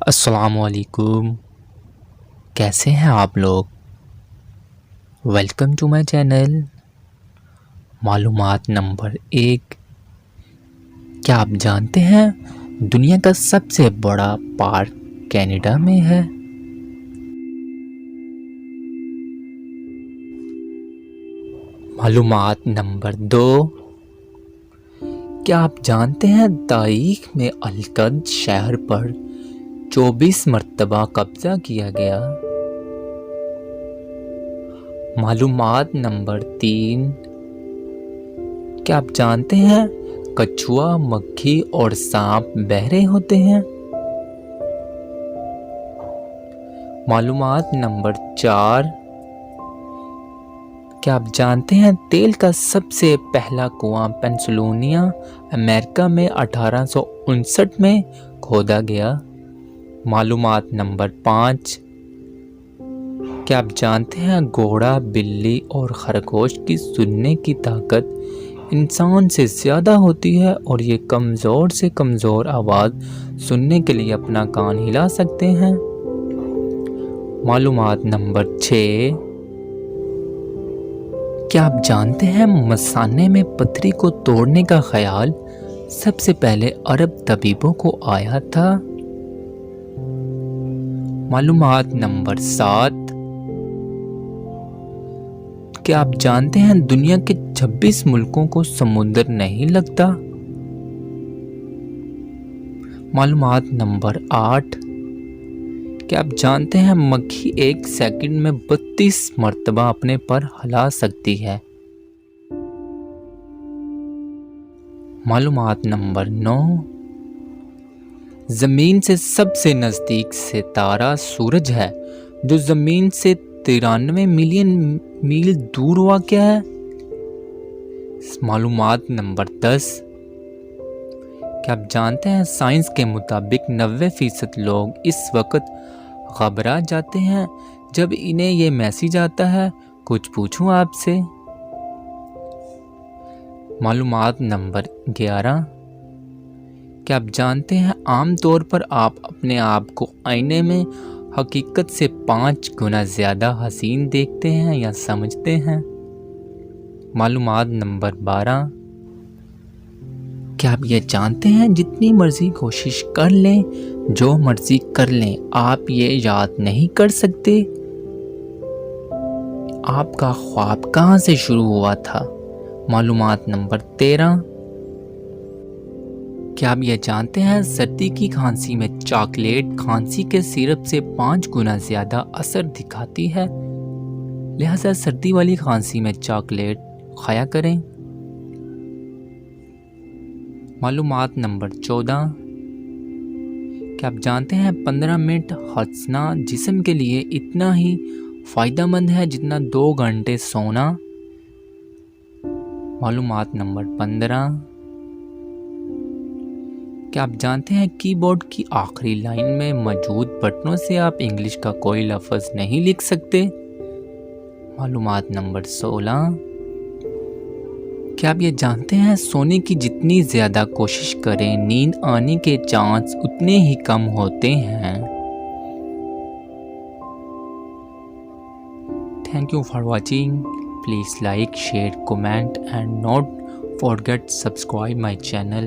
السلام علیکم، کیسے ہیں آپ لوگ؟ ویلکم ٹو مائی چینل معلومات نمبر 1۔ کیا آپ جانتے ہیں دنیا کا سب سے بڑا پارک کینیڈا میں ہے؟ معلومات نمبر 2۔ کیا آپ جانتے ہیں تاریخ میں الکد شہر پر 24 مرتبہ قبضہ کیا گیا؟ معلومات نمبر 3۔ کیا آپ جانتے ہیں کچھوا، مکھی اور سانپ بہرے ہوتے ہیں؟ معلومات نمبر 4۔ کیا آپ جانتے ہیں تیل کا سب سے پہلا کنواں پینسلوانیا، امریکہ میں 1859 میں کھودا گیا؟ معلومات نمبر 5۔ کیا آپ جانتے ہیں گھوڑا، بلی اور خرگوش کی سننے کی طاقت انسان سے زیادہ ہوتی ہے اور یہ کمزور سے کمزور آواز سننے کے لیے اپنا کان ہلا سکتے ہیں؟ معلومات نمبر 6۔ کیا آپ جانتے ہیں مثانے میں پتھری کو توڑنے کا خیال سب سے پہلے عرب طبیبوں کو آیا تھا؟ معلومات نمبر 7۔ کیا آپ جانتے ہیں دنیا کے 26 ملکوں کو سمندر نہیں لگتا؟ معلومات نمبر 8۔ کیا آپ جانتے ہیں مکھی ایک سیکنڈ میں 32 مرتبہ اپنے پر ہلا سکتی ہے؟ معلومات نمبر 9۔ زمین سے سب سے نزدیک ستارہ سورج ہے جو زمین سے 93 ملین میل دور واقع ہے؟ معلومات نمبر 10۔ کیا آپ جانتے ہیں سائنس کے مطابق 90% لوگ اس وقت گھبرا جاتے ہیں جب انہیں یہ میسج آتا ہے کچھ پوچھوں آپ سے؟ معلومات نمبر 11۔ کیا آپ جانتے ہیں عام طور پر آپ اپنے آپ کو آئینے میں حقیقت سے 5 گنا زیادہ حسین دیکھتے ہیں یا سمجھتے ہیں؟ معلومات نمبر 12۔ کیا آپ یہ جانتے ہیں جتنی مرضی کوشش کر لیں، جو مرضی کر لیں، آپ یہ یاد نہیں کر سکتے آپ کا خواب کہاں سے شروع ہوا تھا؟ معلومات نمبر 13۔ کیا آپ یہ جانتے ہیں سردی کی کھانسی میں چاکلیٹ کھانسی کے سیرپ سے 5 گنا زیادہ اثر دکھاتی ہے، لہذا سردی والی کھانسی میں چاکلیٹ کھایا کریں؟ معلومات نمبر 14۔ کیا آپ جانتے ہیں 15 منٹ ہنسنا جسم کے لیے اتنا ہی فائدہ مند ہے جتنا 2 گھنٹے سونا؟ معلومات نمبر 15۔ کیا آپ جانتے ہیں کی بورڈ کی آخری لائن میں موجود بٹنوں سے آپ انگلش کا کوئی لفظ نہیں لکھ سکتے؟ معلومات نمبر 16۔ کیا آپ یہ جانتے ہیں سونے کی جتنی زیادہ کوشش کریں نیند آنے کے چانس اتنے ہی کم ہوتے ہیں؟ Thank you for watching. Please like, share, comment and not forget subscribe my channel.